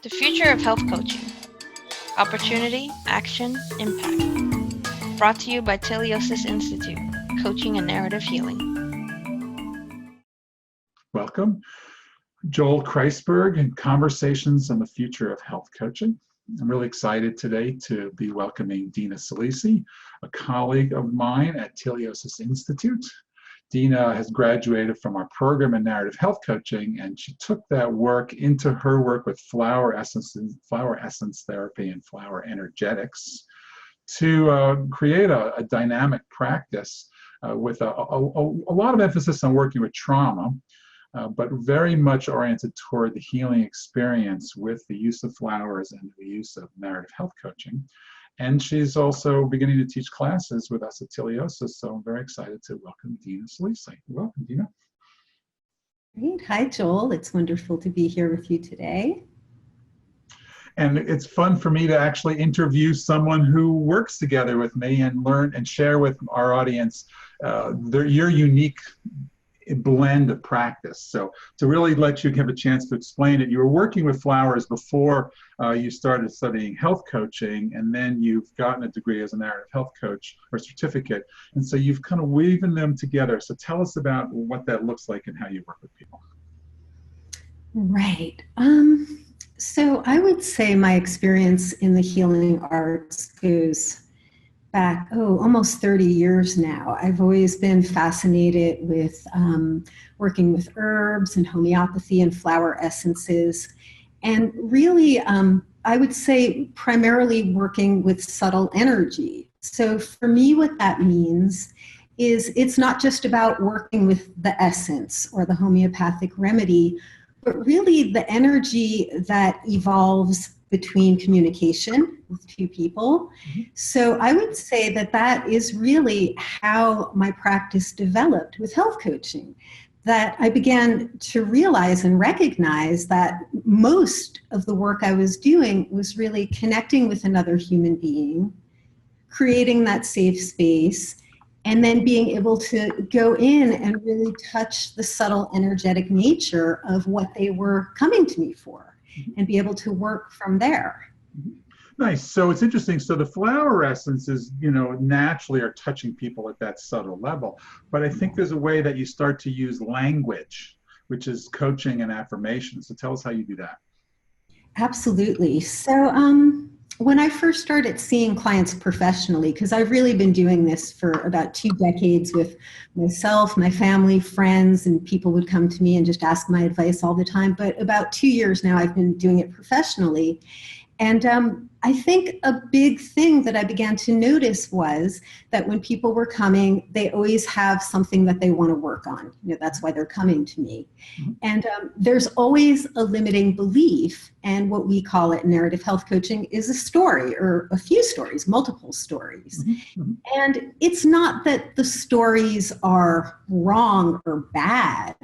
The future of health coaching. Opportunity, action, impact. Brought to you by Teleosis Institute, Coaching and Narrative Healing. Welcome. Joel Kreisberg and Conversations on the Future of Health Coaching. I'm really excited today to be welcoming Dina Saalisi, a colleague of mine at Teleosis Institute. Dina has graduated from our program in narrative health coaching, and she took that work into her work with flower essence therapy and flower energetics to create a dynamic practice with a lot of emphasis on working with trauma, but very much oriented toward the healing experience with the use of flowers and the use of narrative health coaching. And she's also beginning to teach classes with us at Teleosis, so I'm very excited to welcome Dina Saalisi. Welcome, Dina. Great. Hi, Joel. It's wonderful to be here with you today. And it's fun for me to actually interview someone who works together with me and learn and share with our audience your unique blend of practice. So to really let you have a chance to explain it, you were working with flowers before you started studying health coaching, and then you've gotten a degree as a narrative health coach or certificate. And so you've kind of weaving them together. So tell us about what that looks like and how you work with people. Right. So I would say my experience in the healing arts goes back, almost 30 years now. I've always been fascinated with working with herbs and homeopathy and flower essences. And really, I would say primarily working with subtle energy. So for me, what that means is it's not just about working with the essence or the homeopathic remedy, but really the energy that evolves between communication with two people. Mm-hmm. So I would say that that is really how my practice developed with health coaching, that I began to realize and recognize that most of the work I was doing was really connecting with another human being, creating that safe space, and then being able to go in and really touch the subtle energetic nature of what they were coming to me for and be able to work from there. Nice. So it's interesting. So the flower essences, naturally are touching people at that subtle level. But I think there's a way that you start to use language, which is coaching and affirmations. So tell us how you do that. Absolutely. So when I first started seeing clients professionally, because I've really been doing this for about 2 decades with myself, my family, friends, and people would come to me and just ask my advice all the time. But about 2 years now, I've been doing it professionally. And I think a big thing that I began to notice was that when people were coming, they always have something that they want to work on. That's why they're coming to me. Mm-hmm. And there's always a limiting belief, and what we call it in narrative health coaching is a story or a few stories, multiple stories. Mm-hmm. And it's not that the stories are wrong or bad,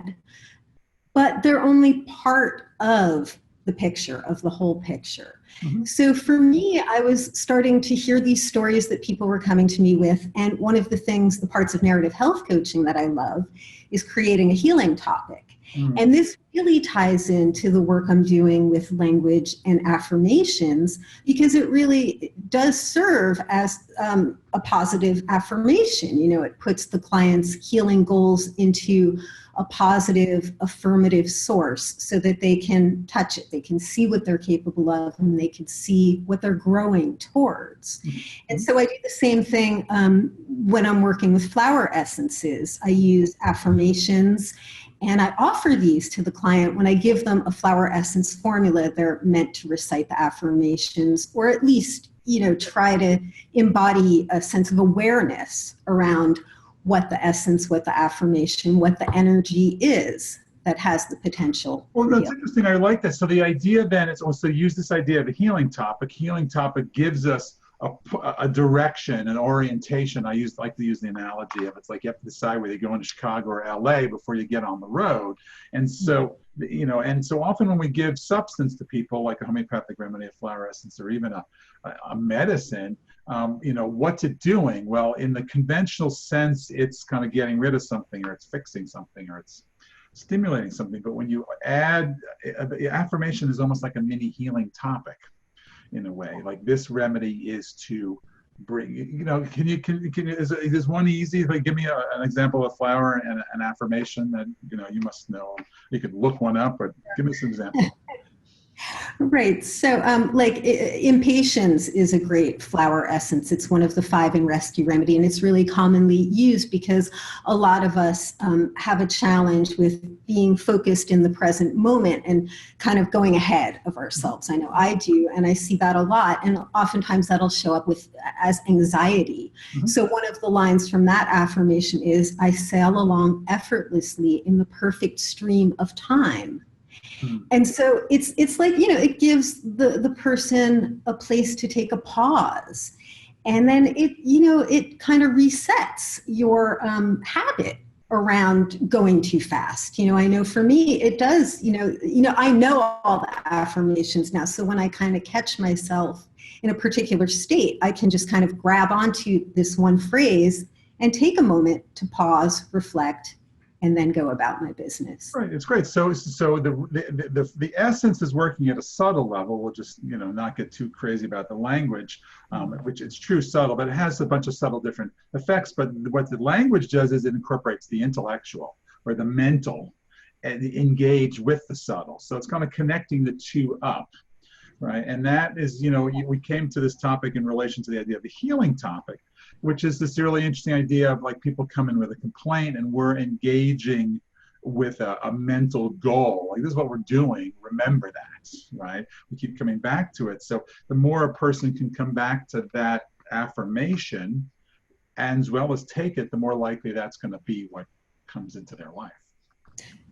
but they're only part of the picture, of the whole picture. Mm-hmm. So for me, I was starting to hear these stories that people were coming to me with. And one of the parts of narrative health coaching that I love is creating a healing topic. Mm-hmm. And this really ties into the work I'm doing with language and affirmations, because it really does serve as a positive affirmation. It puts the client's healing goals into a positive affirmative source so that they can touch it, they can see what they're capable of, and they can see what they're growing towards. Mm-hmm. And so I do the same thing when I'm working with flower essences. I use affirmations, and I offer these to the client. When I give them a flower essence formula, they're meant to recite the affirmations, or at least, try to embody a sense of awareness around what the essence, what the affirmation, what the energy is that has the potential. Well, that's interesting. I like that. So the idea then is also use this idea of a healing topic. Healing topic gives us a direction, an orientation. I like to use the analogy of it's like you have to decide whether you're going to Chicago or LA before you get on the road. And so, and so often when we give substance to people, like a homeopathic remedy, a flower essence, or even a medicine, what's it doing? Well, in the conventional sense, it's kind of getting rid of something, or it's fixing something, or it's stimulating something. But when you add, affirmation is almost like a mini healing topic in a way. Like this remedy is to bring, is one easy, like give me an example of flower and an affirmation that, you must know. You could look one up, but give me some examples. Right. So impatience is a great flower essence. It's one of the 5 in rescue remedy, and it's really commonly used because a lot of us have a challenge with being focused in the present moment and kind of going ahead of ourselves. I know I do, and I see that a lot, and oftentimes that'll show up as anxiety. Mm-hmm. So one of the lines from that affirmation is, I sail along effortlessly in the perfect stream of time. And so it's like, it gives the person a place to take a pause. And then it kind of resets your habit around going too fast. I know for me, it does, I know all the affirmations now. So when I kind of catch myself in a particular state, I can just kind of grab onto this one phrase and take a moment to pause, reflect, and then go about my business. Right, it's great. So the essence is working at a subtle level. We'll just not get too crazy about the language, which it's true subtle, but it has a bunch of subtle different effects. But what the language does is it incorporates the intellectual or the mental and engage with the subtle. So it's kind of connecting the two up, right? And that is, we came to this topic in relation to the idea of the healing topic, which is this really interesting idea of like people come in with a complaint and we're engaging with a mental goal. Like, this is what we're doing. Remember that, right? We keep coming back to it. So the more a person can come back to that affirmation and as well as take it, the more likely that's going to be what comes into their life.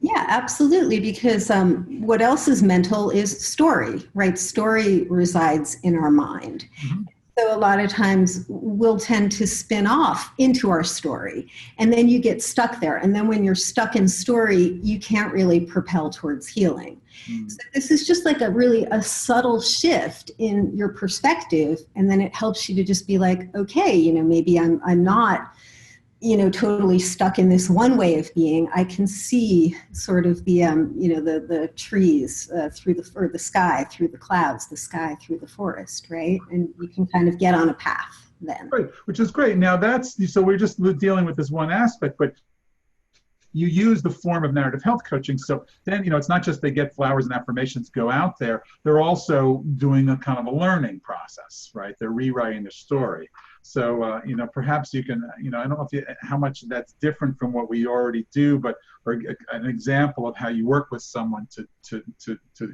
Yeah, absolutely. Because what else is mental is story, right? Story resides in our mind. Mm-hmm. So a lot of times we'll tend to spin off into our story, and then you get stuck there. And then when you're stuck in story, you can't really propel towards healing. Mm. So this is just like a subtle shift in your perspective. And then it helps you to just be like, okay, maybe I'm not, totally stuck in this one way of being. I can see sort of the, the trees through the sky, through the clouds, the sky through the forest, right? And you can kind of get on a path then. Right, which is great. Now so we're just dealing with this one aspect, but you use the form of narrative health coaching. So then, it's not just they get flowers and affirmations, go out there. They're also doing a kind of a learning process, right? They're rewriting their story. So, perhaps you can, I don't know how much that's different from what we already do, but or an example of how you work with someone to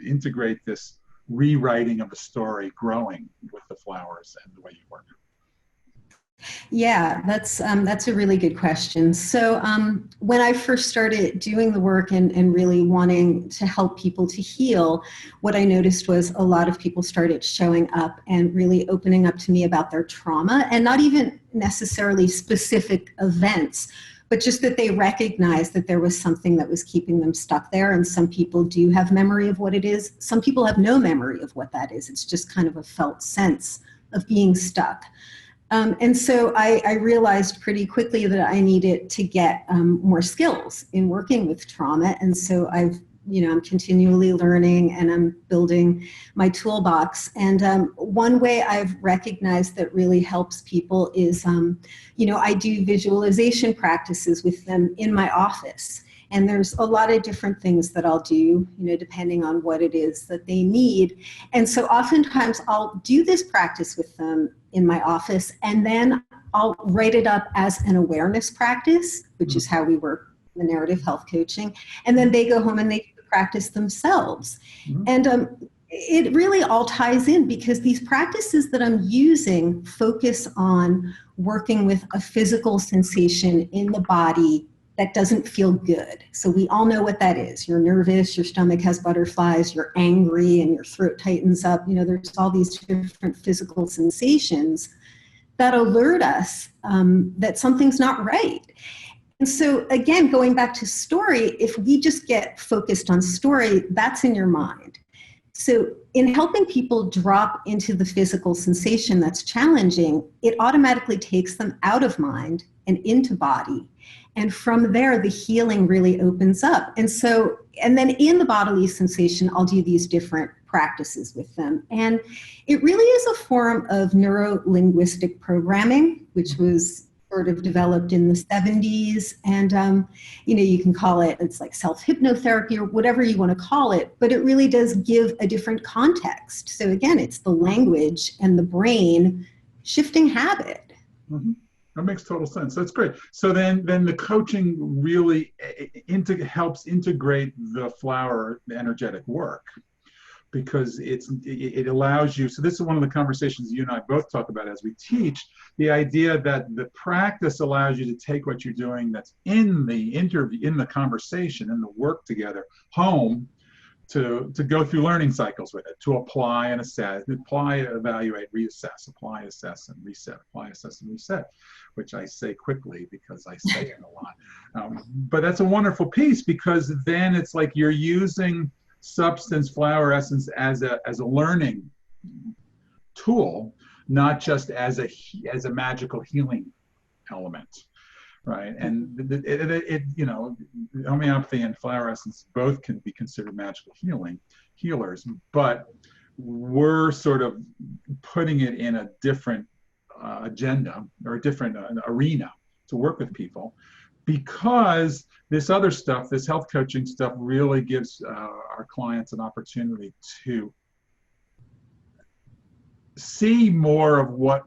integrate this rewriting of the story, growing with the flowers and the way you work. Yeah, that's a really good question. So when I first started doing the work and really wanting to help people to heal, what I noticed was a lot of people started showing up and really opening up to me about their trauma, and not even necessarily specific events, but just that they recognized that there was something that was keeping them stuck there. And some people do have memory of what it is. Some people have no memory of what that is. It's just kind of a felt sense of being stuck. And so I realized pretty quickly that I needed to get more skills in working with trauma. And so I'm continually learning and I'm building my toolbox. And one way I've recognized that really helps people is, I do visualization practices with them in my office. And there's a lot of different things that I'll do, depending on what it is that they need. And so oftentimes I'll do this practice with them in my office, and then I'll write it up as an awareness practice, which is how we work in the narrative health coaching. And then they go home and they practice themselves. Mm-hmm. And it really all ties in because these practices that I'm using focus on working with a physical sensation in the body that doesn't feel good. So we all know what that is. You're nervous, your stomach has butterflies, you're angry, and your throat tightens up. There's all these different physical sensations that alert us that something's not right. And so again, going back to story, if we just get focused on story, that's in your mind. So in helping people drop into the physical sensation that's challenging, it automatically takes them out of mind and into body. And from there, the healing really opens up. And then in the bodily sensation, I'll do these different practices with them. And it really is a form of neuro-linguistic programming, which was sort of developed in the 70s. And, you can call it's like self-hypnotherapy or whatever you want to call it, but it really does give a different context. So again, it's the language and the brain shifting habit. Mm-hmm. That makes total sense. That's great. So then the coaching really helps integrate the flower energetic work, because it allows you. So this is one of the conversations you and I both talk about as we teach, the idea that the practice allows you to take what you're doing that's in the interview, in the conversation, in the work together, home, to go through learning cycles with it, to apply and assess, apply, evaluate, reassess, apply, assess, and reset, apply, assess, and reset, which I say quickly because I say it a lot. But that's a wonderful piece, because then it's like you're using substance, flower essence, as a learning tool, not just as a magical healing element. Right, and homeopathy and flower essence both can be considered magical healers, but we're sort of putting it in a different agenda or a different arena to work with people, because this other stuff, this health coaching stuff, really gives our clients an opportunity to see more of what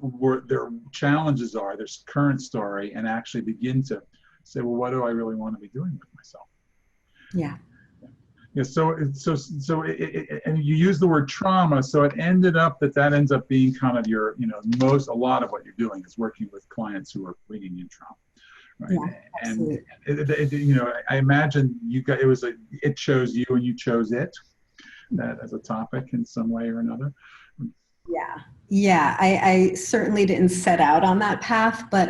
their challenges are, their current story, and actually begin to say, well, what do I really want to be doing with myself? Yeah. Yeah. So and you use the word trauma. So it ended up that ends up being kind of your, a lot of what you're doing is working with clients who are bringing in trauma. Right. Yeah, absolutely. And I imagine it chose you and you chose it, that as a topic in some way or another. Yeah. I certainly didn't set out on that path, but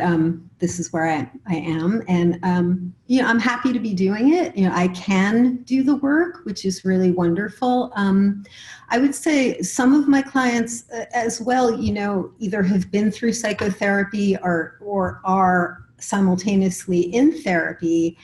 this is where I am, and I'm happy to be doing it. I can do the work, which is really wonderful. I would say some of my clients as well, either have been through psychotherapy or are simultaneously in therapy,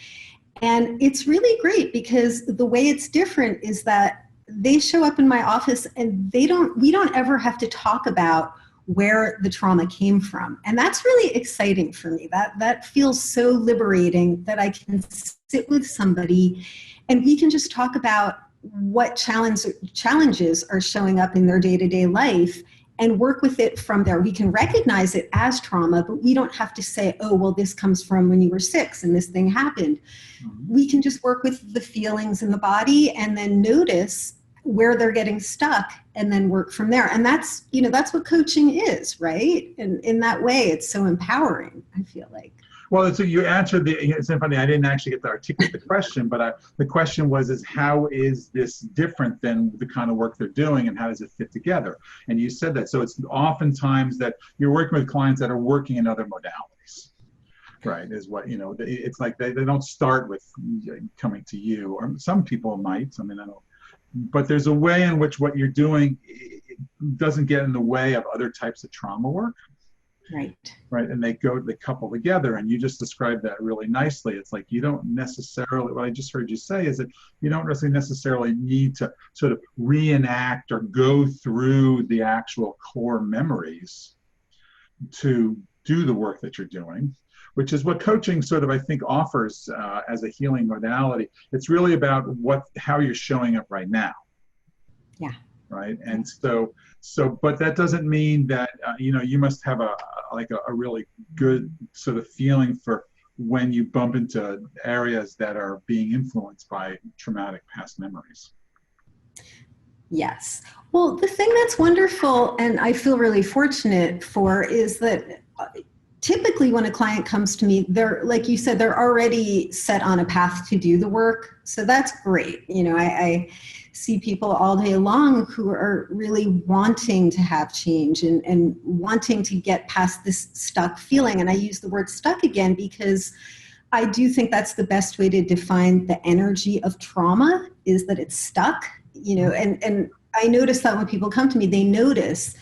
and it's really great because the way it's different is that they show up in my office and we don't ever have to talk about where the trauma came from. And that's really exciting for me. That feels so liberating that I can sit with somebody and we can just talk about what challenges are showing up in their day-to-day life and work with it from there. We can recognize it as trauma, but we don't have to say, oh, well, this comes from when you were 6 and this thing happened. Mm-hmm. We can just work with the feelings in the body and then notice where they're getting stuck and then work from there. And that's what coaching is, right? And in that way, it's so empowering, I feel like. Well, so you answered it's funny, I didn't actually get to articulate the question, but the question was, how is this different than the kind of work they're doing and how does it fit together? And you said that. So it's oftentimes that you're working with clients that are working in other modalities. Right, is what, it's like they don't start with coming to you, or some people might, I don't, but there's a way in which what you're doing doesn't get in the way of other types of trauma work. Right. Right, and they couple together, and you just described that really nicely. It's like you don't necessarily, what I just heard you say is that you don't necessarily need to sort of reenact or go through the actual core memories to do the work that you're doing, which is what coaching sort of, I think, offers as a healing modality. It's really about how you're showing up right now. Yeah. Right. And so, but that doesn't mean that, you must have a really good sort of feeling for when you bump into areas that are being influenced by traumatic past memories. Yes. Well, the thing that's wonderful, and I feel really fortunate for, is that typically when a client comes to me, they're, like you said, they're already set on a path to do the work. So that's great. I see people all day long who are really wanting to have change and wanting to get past this stuck feeling. And I use the word stuck again because I do think that's the best way to define the energy of trauma, is that it's stuck, and I notice that when people come to me, they notice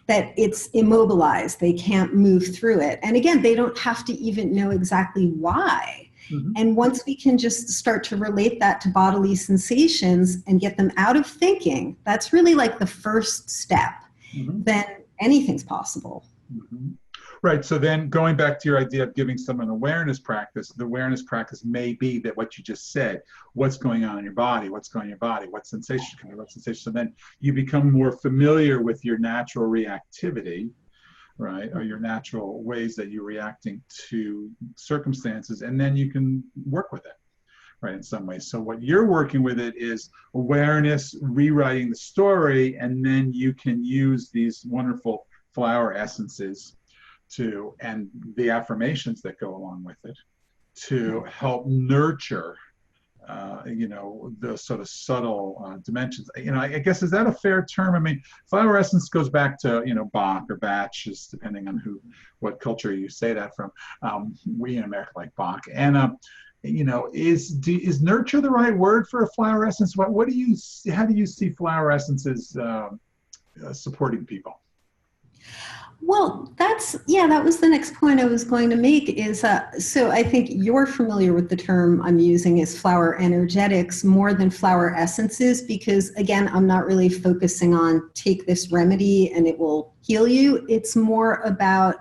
that it's immobilized. They can't move through it. And again, they don't have to even know exactly why. Mhm. And once we can just start to relate that to bodily sensations and get them out of thinking, that's really like the first step. Mhm. Then anything's possible. Mhm. Right. So then going back to your idea of giving someone awareness practice, the awareness practice may be that what you just said, what's going on in your body, what's going on in your body, what sensation can be, what sensation. So then you become more familiar with your natural reactivity, right? Or your natural ways that you're reacting to circumstances, and then you can work with it, right, in some ways. So what you're working with it is awareness, rewriting the story, and then you can use these wonderful flower essences to, and the affirmations that go along with it, to help nurture the sort of subtle dimensions. I guess, is that a fair term? I mean, flower essence goes back to, Bach or Bach, just depending on what culture you say that from. We in America like Bach. And, is nurture the right word for a flower essence? How do you see flower essences supporting people? Well, that was the next point I was going to make is, so I think you're familiar with the term I'm using is flower energetics more than flower essences, because again, I'm not really focusing on take this remedy and it will heal you. It's more about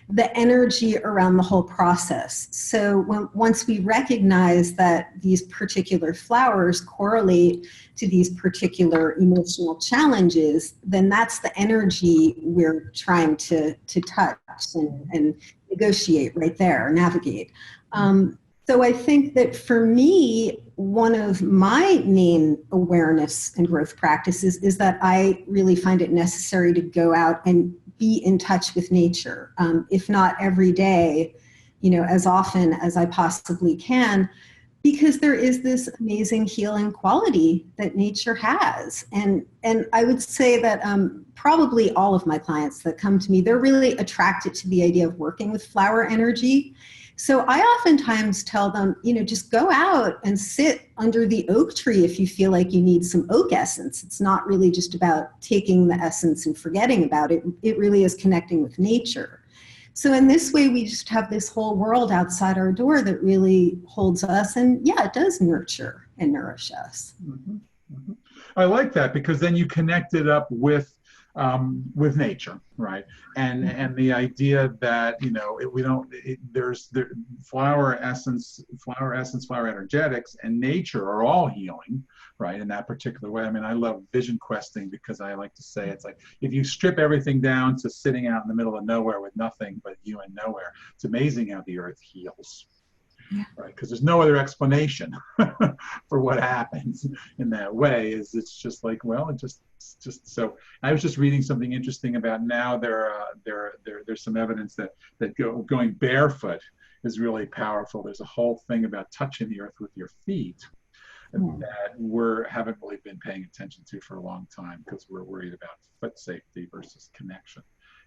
the energy around the whole process. So once we recognize that these particular flowers correlate to these particular emotional challenges, then that's the energy we're trying to touch and negotiate right there, navigate. So I think that for me, one of my main awareness and growth practices is that I really find it necessary to go out and be in touch with nature, if not every day, as often as I possibly can, because there is this amazing healing quality that nature has. And I would say that probably all of my clients that come to me, they're really attracted to the idea of working with flower energy. So I oftentimes tell them, just go out and sit under the oak tree if you feel like you need some oak essence. It's not really just about taking the essence and forgetting about it. It really is connecting with nature. So in this way, we just have this whole world outside our door that really holds us. And yeah, it does nurture and nourish us. Mm-hmm. Mm-hmm. I like that, because then you connect it up with nature, right? And the idea that flower essence, flower energetics, and nature are all healing, right? In that particular way. I mean, I love vision questing, because I like to say it's like if you strip everything down to sitting out in the middle of nowhere with nothing but you and nowhere, it's amazing how the earth heals. Yeah. Right, because there's no other explanation for what happens in that way. It's just like, well, it's just so. I was just reading something interesting about now. There's some evidence that going barefoot is really powerful. There's a whole thing about touching the earth with your feet that haven't really been paying attention to for a long time, because we're worried about foot safety versus connection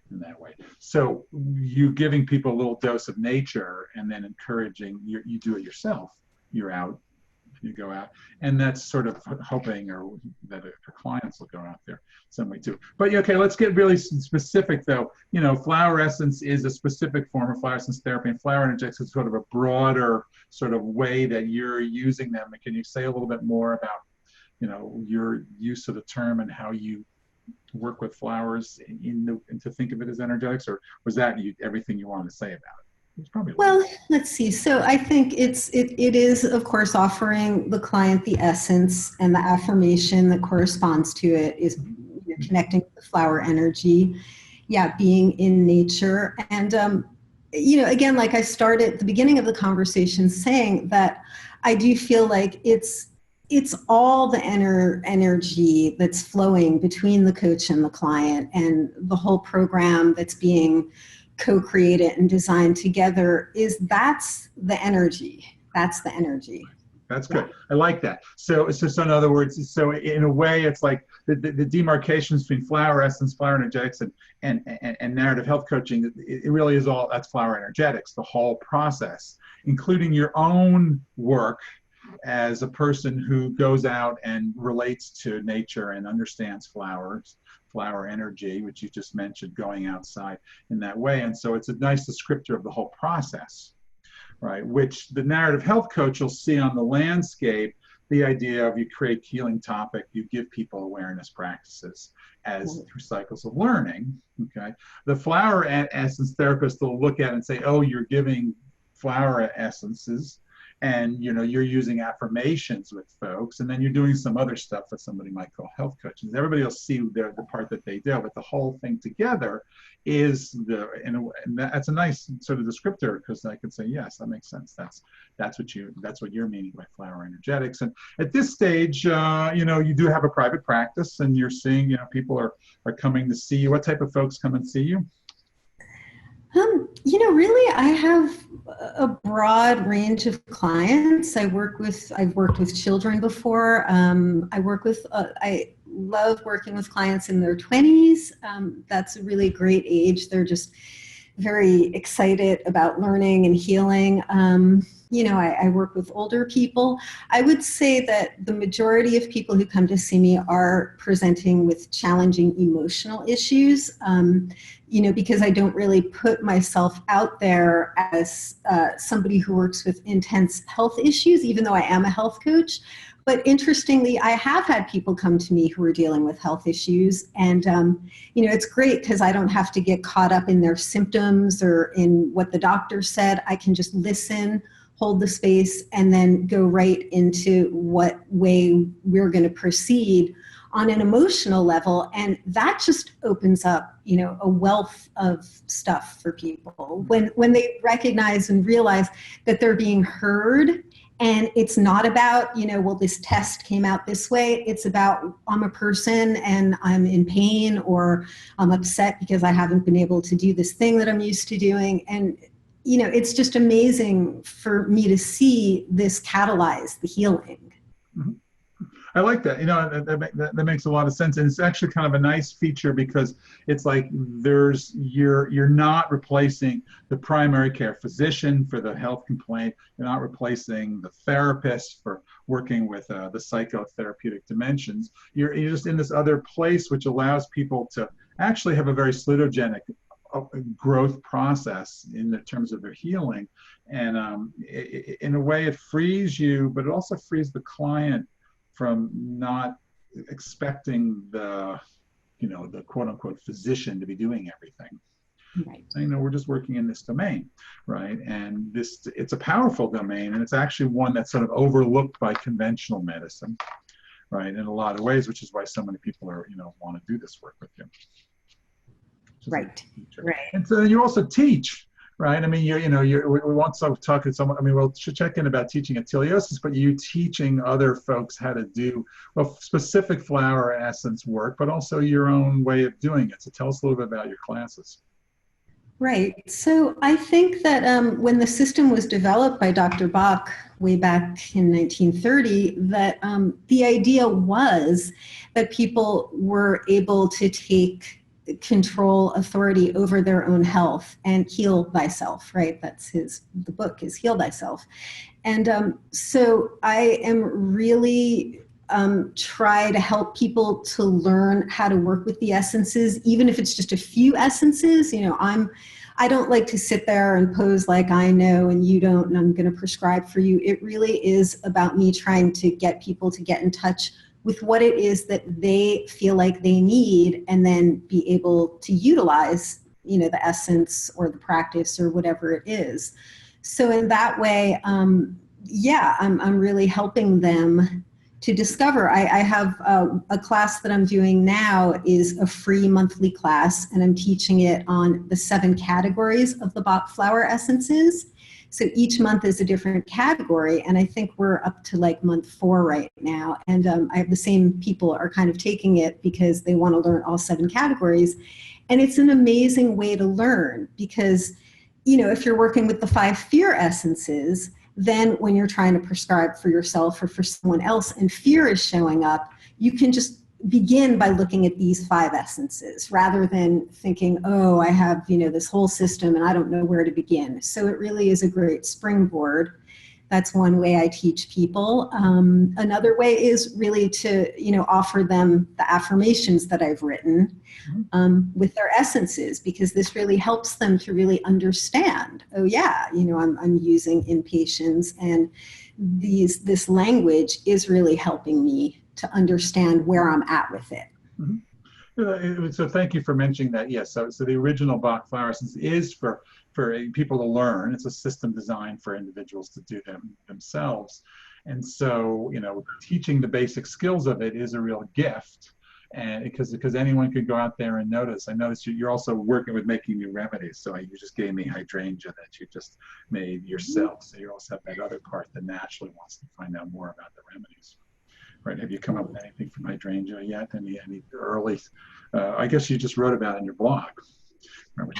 in that way. So you giving people a little dose of nature, and then encouraging you do it yourself. You're out, you go out, and that's sort of hoping that our clients will go out there some way too. But okay, let's get really specific though. Flower essence is a specific form of flower essence therapy, and flower energetics is sort of a broader sort of way that you're using them. And can you say a little bit more about your use of the term and how you work with flowers and to think of it as energetics, or was that everything you wanted to say about it? It's probably well, let's see. So I think it is, of course, offering the client the essence, and the affirmation that corresponds to it is connecting with the flower energy. Yeah, being in nature. And, again, like I started at the beginning of the conversation saying that I do feel like it's all the energy that's flowing between the coach and the client, and the whole program that's being co-created and designed together that's the energy. That's the energy. That's good. I like that. So in other words, so in a way, it's like the demarcations between flower essence, flower energetics, and narrative health coaching. It really is all that's flower energetics, the whole process, including your own work as a person who goes out and relates to nature and understands flower energy, which you just mentioned, going outside in that way. And so it's a nice descriptor of the whole process, right? Which the narrative health coach will see on the landscape, the idea of you create healing topic, you give people awareness practices as through cycles of learning, okay? The flower essence therapist will look at it and say, oh, you're giving flower essences, and you're using affirmations with folks, and then you're doing some other stuff that somebody might call health coaches. Everybody will see the part that they do, but the whole thing together is and that's a nice sort of descriptor, because I can say, yes, that makes sense. That's what you're meaning by flower energetics. And at this stage, you do have a private practice, and you're seeing, people are coming to see you. What type of folks come and see you? Really, I have a broad range of clients. I've worked with children before. I love working with clients in their 20s. That's a really great age. They're just very excited about learning and healing. I work with older people. I would say that the majority of people who come to see me are presenting with challenging emotional issues, because I don't really put myself out there as somebody who works with intense health issues, even though I am a health coach. But interestingly, I have had people come to me who are dealing with health issues, and it's great because I don't have to get caught up in their symptoms or in what the doctor said. I can just listen, hold the space, and then go right into what way we're going to proceed on an emotional level. And that just opens up, a wealth of stuff for people when they recognize and realize that they're being heard. And it's not about, this test came out this way. It's about, I'm a person and I'm in pain, or I'm upset because I haven't been able to do this thing that I'm used to doing. And, it's just amazing for me to see this catalyze the healing. Mm-hmm. I like that. That makes a lot of sense. And it's actually kind of a nice feature, because it's like you're not replacing the primary care physician for the health complaint. You're not replacing the therapist for working with the psychotherapeutic dimensions. You're just in this other place, which allows people to actually have a very salutogenic growth process in the terms of their healing. And in a way, it frees you, but it also frees the client from not expecting the quote unquote physician to be doing everything. Right. We're just working in this domain, right? And it's a powerful domain, and it's actually one that's sort of overlooked by conventional medicine, right? In a lot of ways, which is why so many people want to do this work with you. Right. Right. And so you also teach, right? We want to talk to someone. We'll check in about teaching at Teleosis, but you teaching other folks how to do specific flower essence work, but also your own way of doing it. So tell us a little bit about your classes. Right. So I think that when the system was developed by Dr. Bach way back in 1930, that the idea was that people were able to take control, authority over their own health and heal thyself, right? That's the book is Heal Thyself. And so I am really try to help people to learn how to work with the essences, even if it's just a few essences. I don't like to sit there and pose like I know and you don't, and I'm going to prescribe for you. It really is about me trying to get people to get in touch with what it is that they feel like they need, and then be able to utilize, the essence or the practice or whatever it is. So in that way, I'm really helping them to discover. I have a class that I'm doing now is a free monthly class, and I'm teaching it on the 7 categories of the Bach flower essences. So each month is a different category, and I think we're up to like month 4 right now. And I have the same people are kind of taking it because they want to learn all 7 categories. And it's an amazing way to learn, because, if you're working with the 5 fear essences, then when you're trying to prescribe for yourself or for someone else and fear is showing up, you can just begin by looking at these 5 essences rather than thinking, oh, I have, this whole system and I don't know where to begin. So it really is a great springboard That's one way I teach people. Another way is really to, offer them the affirmations that I've written with their essences, because this really helps them to really understand, oh yeah, I'm using impatience, and this language is really helping me to understand where I'm at with it. So thank you for mentioning that. Yes, so the original Bach Flower Essence is for people to learn. It's a system designed for individuals to do them themselves. And so, teaching the basic skills of it is a real gift. And because anyone could go out there and notice. I noticed you're also working with making new remedies. So you just gave me hydrangea that you just made yourself. So you also have that other part that naturally wants to find out more about the remedies. Right? Have you come up with anything from hydrangea yet? Any early? I guess you just wrote about it in your blog.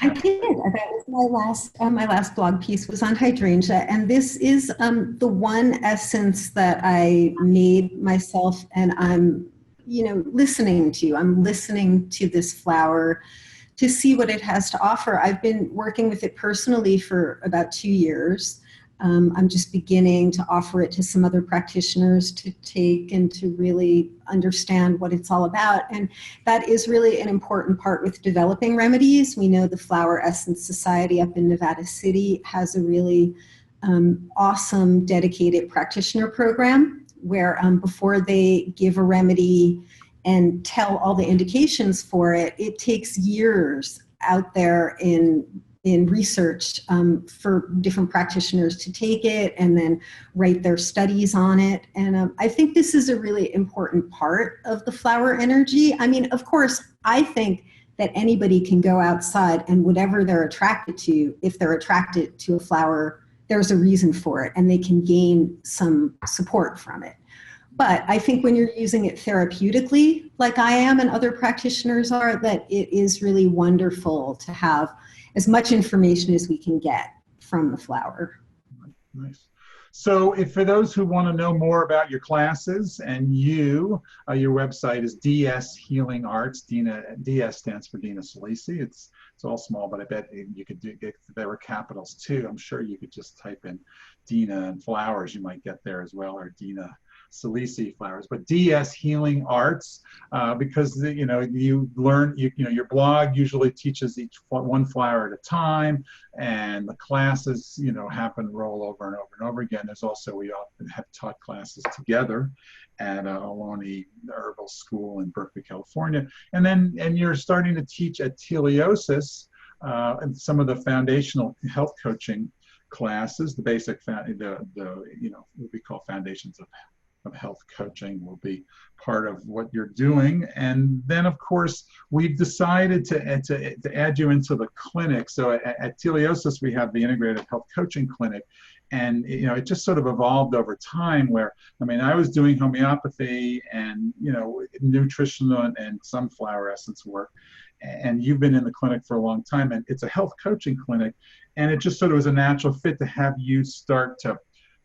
I did. That was my last blog piece was on hydrangea, and this is the one essence that I made myself, and I'm listening to. I'm listening to this flower to see what it has to offer. I've been working with it personally for about 2 years. I'm just beginning to offer it to some other practitioners to take and to really understand what it's all about. And that is really an important part with developing remedies. We know the Flower Essence Society up in Nevada City has a really awesome dedicated practitioner program where before they give a remedy and tell all the indications for it, it takes years out there in research for different practitioners to take it and then write their studies on it. And I think this is a really important part of the flower energy. I mean, of course, I think that anybody can go outside and whatever they're attracted to, if they're attracted to a flower, there's a reason for it and they can gain some support from it. But I think when you're using it therapeutically, like I am and other practitioners are, that it is really wonderful to have as much information as we can get from the flower. Nice. So for those who want to know more about your classes and your website is DS Healing Arts. DS stands for Dina Saalisi. It's all small, but I bet you could get, there were capitals too. I'm sure you could just type in Dina and flowers. You might get there as well, or Dina Saalisi flowers, but DS Healing Arts, because you learn, your blog usually teaches one flower at a time, and the classes happen roll over and over and over again. There's also, we often have taught classes together at Ohlone Herbal School in Berkeley, California, and you're starting to teach at Teleosis and some of the foundational health coaching classes. The basic what we call foundations of health coaching will be part of what you're doing. And then of course we've decided to add you into the clinic. So at Teleosis we have the integrated health coaching clinic, and it just sort of evolved over time where, I was doing homeopathy and nutritional and some flower essence work, and you've been in the clinic for a long time, and it's a health coaching clinic, and it just sort of was a natural fit to have you start to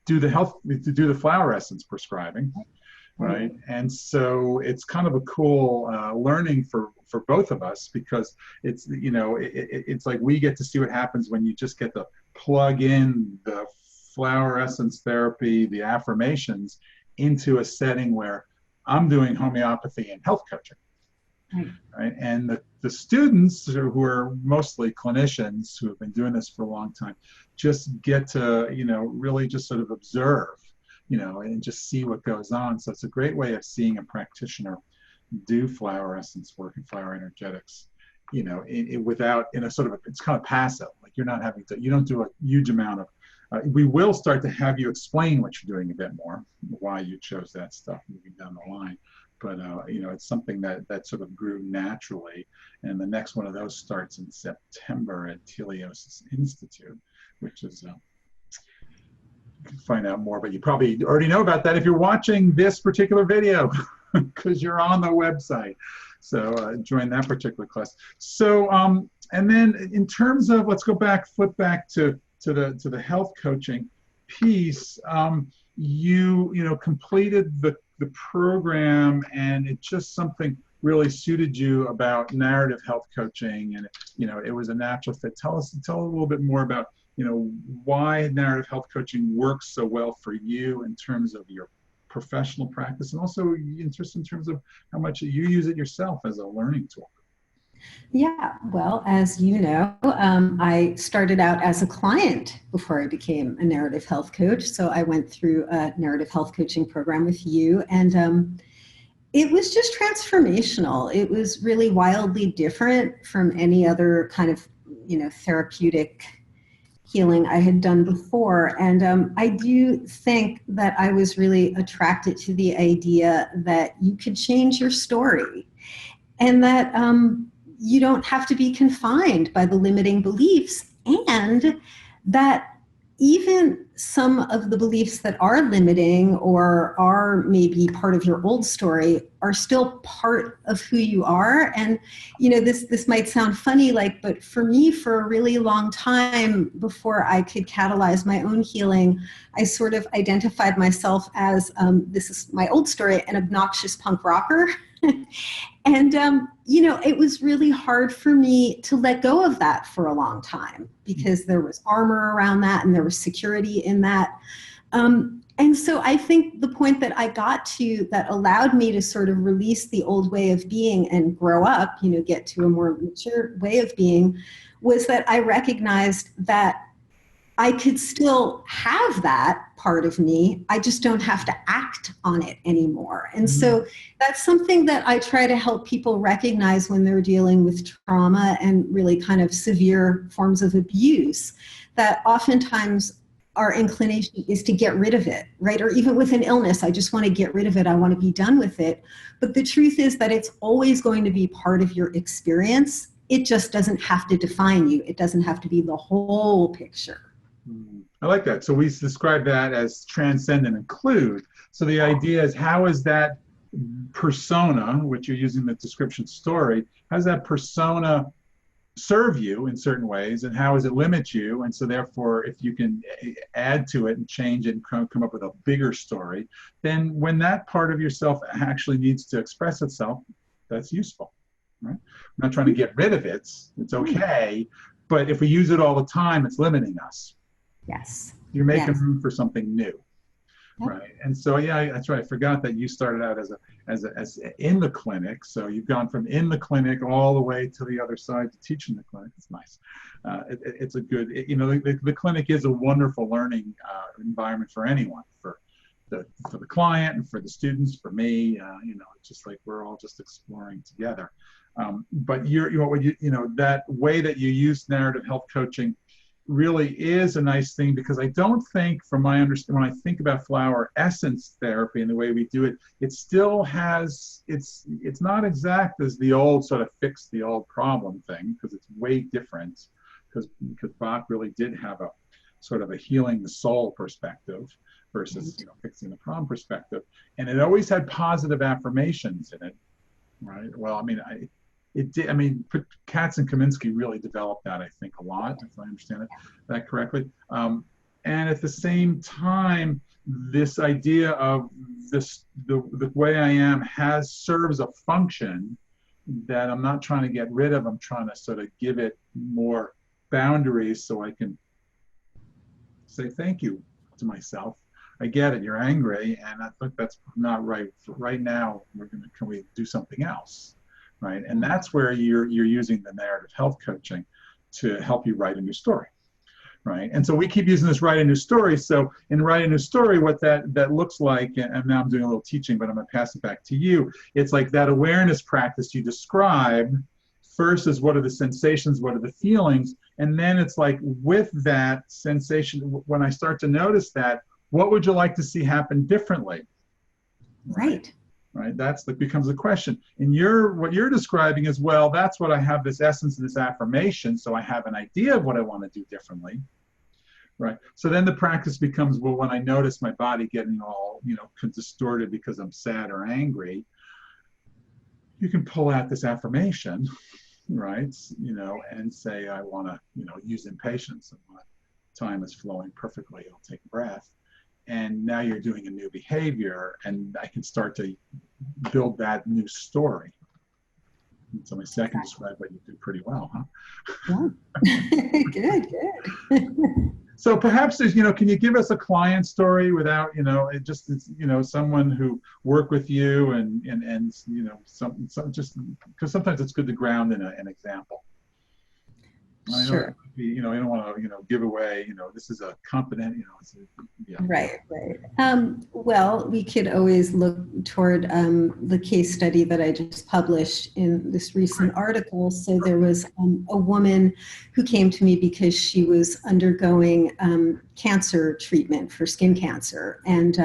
do the flower essence prescribing, right? And so it's kind of a cool learning for both of us, because it's it's like we get to see what happens when you just get to plug in the flower essence therapy, the affirmations, into a setting where I'm doing homeopathy and health coaching. Right? And the students who are mostly clinicians who have been doing this for a long time just get to, really just sort of observe, and just see what goes on. So it's a great way of seeing a practitioner do flower essence work and flower energetics, it's kind of passive. Like you're not having to, you don't do a huge amount of, we will start to have you explain what you're doing a bit more, why you chose that stuff moving down the line. But it's something that sort of grew naturally, and the next one of those starts in September at Teleosis Institute, which is you can find out more, but you probably already know about that if you're watching this particular video, because you're on the website. So join that particular class. So and then in terms of, let's flip back to the health coaching piece. You completed the program, and it just something really suited you about narrative health coaching, and it was a natural fit. Tell a little bit more about why narrative health coaching works so well for you in terms of your professional practice, and also interest in terms of how much you use it yourself as a learning tool. Yeah, well, as you know, I started out as a client before I became a narrative health coach. So I went through a narrative health coaching program with you, and it was just transformational. It was really wildly different from any other kind of, therapeutic healing I had done before. And I do think that I was really attracted to the idea that you could change your story, and that you don't have to be confined by the limiting beliefs, and that even some of the beliefs that are limiting or are maybe part of your old story are still part of who you are. And this might sound funny, but for me, for a really long time before I could catalyze my own healing, I sort of identified myself as, this is my old story, an obnoxious punk rocker. And, it was really hard for me to let go of that for a long time, because there was armor around that and there was security in that. And so I think the point that I got to that allowed me to sort of release the old way of being and grow up, get to a more mature way of being, was that I recognized that I could still have that part of me. I just don't have to act on it anymore. And so that's something that I try to help people recognize when they're dealing with trauma and really kind of severe forms of abuse, that oftentimes our inclination is to get rid of it, right? Or even with an illness, I just want to get rid of it. I want to be done with it. But the truth is that it's always going to be part of your experience. It just doesn't have to define you. It doesn't have to be the whole picture. I like that. So we describe that as transcend and include. So the idea is, how is that persona, which you're using the description story, how does that persona serve you in certain ways, and how does it limit you? And so therefore, if you can add to it and change it and come up with a bigger story, then when that part of yourself actually needs to express itself, that's useful. Right? I'm not trying to get rid of it. It's okay. But if we use it all the time, it's limiting us. Yes. You're making room for something new. Yep. Right. And so, yeah, that's right. I forgot that you started out as in the clinic. So you've gone from in the clinic all the way to the other side to teaching the clinic. It's nice. It's a good, the clinic is a wonderful learning environment for anyone, for the client and for the students, for me. It's just like we're all just exploring together. But that way that you use narrative health coaching really is a nice thing, because I don't think, from my understanding, when I think about flower essence therapy and the way we do it, it still has, it's not exact as the old sort of fix the old problem thing, because it's way different, because Bach really did have a sort of a healing the soul perspective versus fixing the problem perspective, and it always had positive affirmations in it, right? Well, it did. Katz and Kaminsky really developed that, I think, a lot, if I understand that correctly. And at the same time, this idea of the way I am serves a function that I'm not trying to get rid of. I'm trying to sort of give it more boundaries so I can say thank you to myself. I get it. You're angry, and I think that's not right. Right now, can we do something else? Right, and that's where you're using the narrative health coaching to help you write a new story, right? And so we keep using this write a new story. So in write a new story, what that looks like, and now I'm doing a little teaching, but I'm going to pass it back to you. It's like that awareness practice you described. First is, what are the sensations, what are the feelings, and then it's like, with that sensation, when I start to notice that, what would you like to see happen differently? Right. Right, becomes the question. And what you're describing is, well, that's what I have, this essence, this affirmation, so I have an idea of what I want to do differently, right? So then the practice becomes, well, when I notice my body getting all, distorted because I'm sad or angry, you can pull out this affirmation, right? And say, I want to, use impatience, and my time is flowing perfectly. I'll take a breath. And now you're doing a new behavior, and I can start to build that new story. So my second described what you do pretty well, huh? Yeah. Good, good. So perhaps there's, can you give us a client story without, it just, someone who worked with you and some just, because sometimes it's good to ground in an example. I know, Sure. I don't want to, give away, this is a confident, yeah. Right, right. Well, we could always look toward the case study that I just published in this recent article. So there was a woman who came to me because she was undergoing cancer treatment for skin cancer. And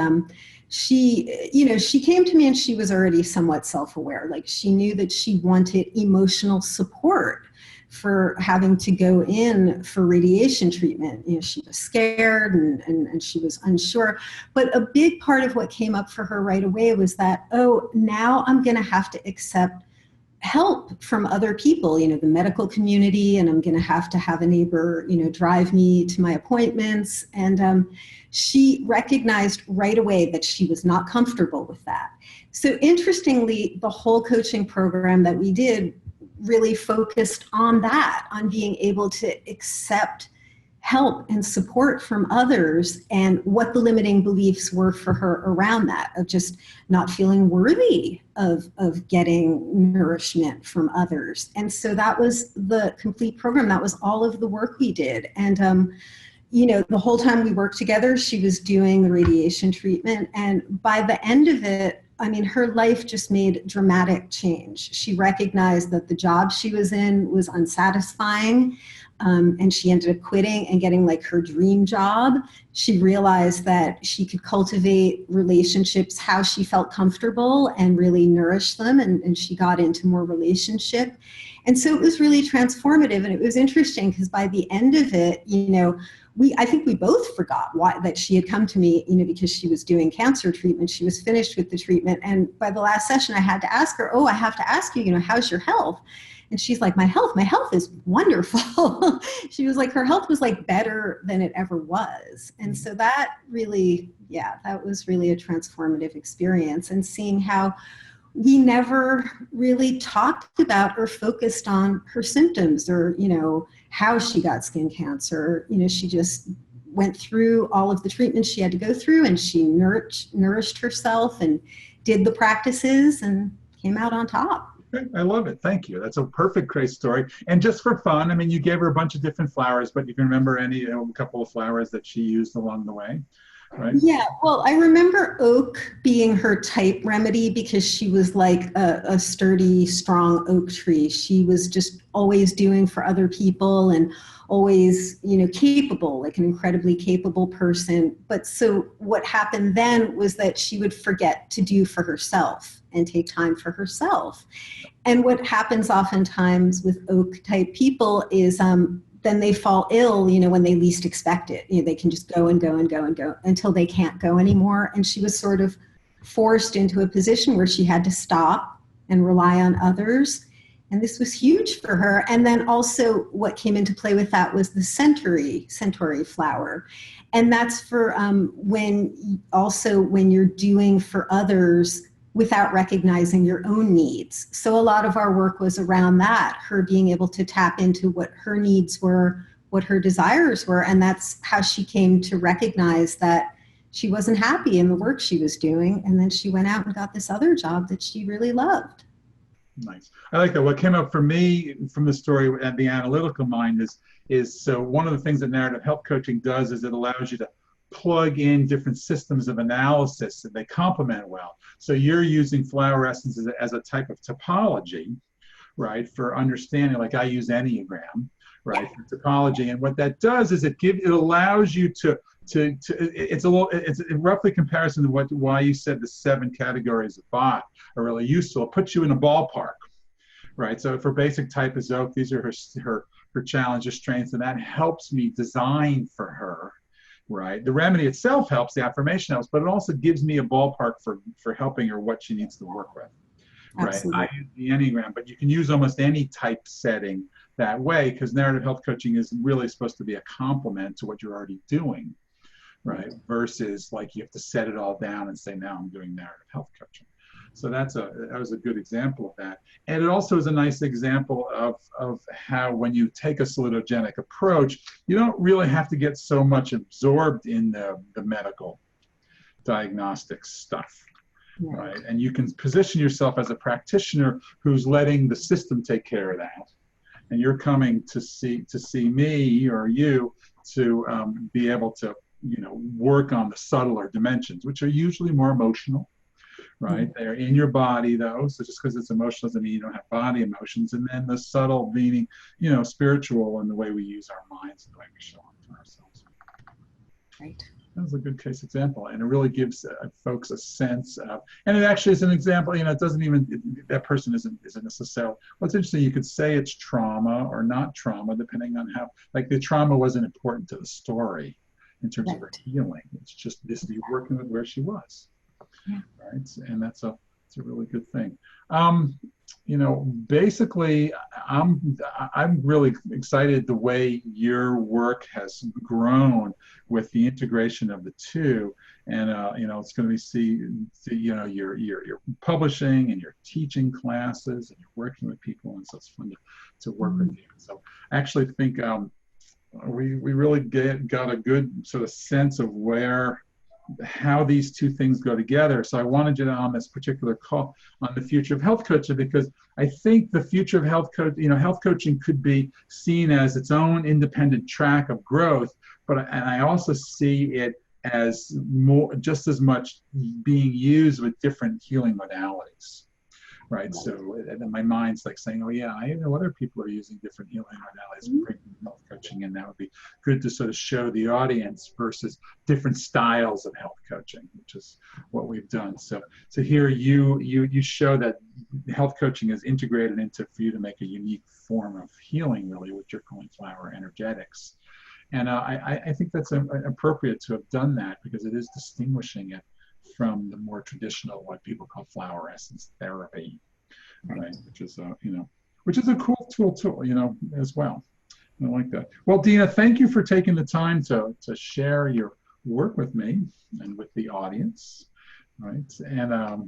she came to me and she was already somewhat self-aware. Like she knew that she wanted emotional support for having to go in for radiation treatment. She was scared and she was unsure. But a big part of what came up for her right away was that, oh, now I'm going to have to accept help from other people, the medical community, and I'm going to have a neighbor, drive me to my appointments. And she recognized right away that she was not comfortable with that. So interestingly, the whole coaching program that we did really focused on that, on being able to accept help and support from others and what the limiting beliefs were for her around that, of just not feeling worthy of getting nourishment from others. And so that was the complete program. That was all of the work we did. And the whole time we worked together, she was doing the radiation treatment. And by the end of it, her life just made dramatic change. She recognized that the job she was in was unsatisfying, and she ended up quitting and getting like her dream job. She realized that she could cultivate relationships how she felt comfortable and really nourish them, and she got into more relationship. And so it was really transformative, and it was interesting because by the end of it, I think we both forgot that she had come to me, because she was doing cancer treatment. She was finished with the treatment. And by the last session, I had to ask her, I have to ask you, how's your health? And she's like, my health is wonderful. She was like, her health was like better than it ever was. And so that really, that was really a transformative experience. And seeing how we never really talked about or focused on her symptoms or, how she got skin cancer. She just went through all of the treatments she had to go through, and she nourished herself and did the practices and came out on top. I love it. Thank you. That's a perfect, great story. And just for fun, you gave her a bunch of different flowers, but you can remember a couple of flowers that she used along the way. Right? Yeah, well, I remember oak being her type remedy because she was like a sturdy, strong oak tree. She was just always doing for other people and always, capable, like an incredibly capable person. But so what happened then was that she would forget to do for herself and take time for herself. And what happens oftentimes with oak type people is then they fall ill, when they least expect it. They can just go and go and go and go until they can't go anymore. And she was sort of forced into a position where she had to stop and rely on others. And this was huge for her. And then also what came into play with that was the centauri flower. And that's for when you're doing for others without recognizing your own needs. So a lot of our work was around that, her being able to tap into what her needs were, what her desires were. And that's how she came to recognize that she wasn't happy in the work she was doing. And then she went out and got this other job that she really loved. Nice. I like that. What came up for me from the story and the analytical mind is so one of the things that narrative health coaching does is it allows you to plug in different systems of analysis and they complement well. So you're using flower essences as a type of topology, right, for understanding, like I use Enneagram, right, for topology. And what that does is it allows you it's a roughly comparison to why you said the 7 categories of Bach are really useful. It puts you in a ballpark, right? So for basic type is oak, these are her challenges, strengths, and that helps me design for her. Right. The remedy itself helps, the affirmation helps, but it also gives me a ballpark for helping her what she needs to work with. Absolutely. Right. I use the Enneagram, but you can use almost any type setting that way because narrative health coaching is really supposed to be a complement to what you're already doing. Right. Versus like you have to set it all down and say, now I'm doing narrative health coaching. So that was a good example of that. And it also is a nice example of how when you take a salutogenic approach, you don't really have to get so much absorbed in the medical diagnostic stuff. Right. And you can position yourself as a practitioner who's letting the system take care of that. And you're coming to see me or you to be able to, work on the subtler dimensions, which are usually more emotional, right? They're in your body though. So just because it's emotional doesn't mean you don't have body emotions. And then the subtle meaning, spiritual in the way we use our minds and the way we show up for ourselves. Right. That was a good case example, and it really gives folks a sense of, and it actually is an example, it doesn't even, that person isn't necessarily, what's interesting, you could say it's trauma or not trauma, depending on how, like the trauma wasn't important to the story in terms of her healing. It's just this, you're working with where she was, right? And it's a really good thing. Basically, I'm really excited the way your work has grown with the integration of the two, and it's going to be you're publishing and you're teaching classes and you're working with people, and so it's fun to work with you. So I actually think we really got a good sort of sense of how these two things go together. So I wanted you to, on this particular call on the future of health coaching, because I think the future of health coaching could be seen as its own independent track of growth, and I also see it as just as much being used with different healing modalities. Right. So and my mind's like saying, oh yeah, I know other people are using different healing modalities for bringing health coaching, and that would be good to sort of show the audience versus different styles of health coaching, which is what we've done. So here you show that health coaching is integrated into, for you to make a unique form of healing, really, what you're calling flower energetics. And I think that's appropriate to have done that, because it is distinguishing it from the more traditional, what people call flower essence therapy, right? Which is a cool tool, as well. I like that. Well, Dina, thank you for taking the time to share your work with me and with the audience, right? And I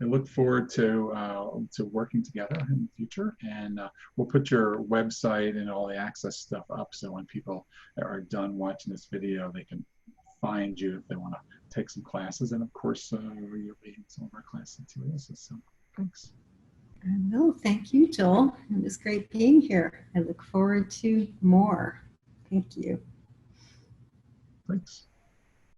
look forward to working together in the future. And we'll put your website and all the access stuff up, so when people are done watching this video, they can find you if they want to take some classes. And of course, you'll be in some of our classes in Teleosis. So thanks. No, thank you, Joel. It was great being here. I look forward to more. Thank you. Thanks.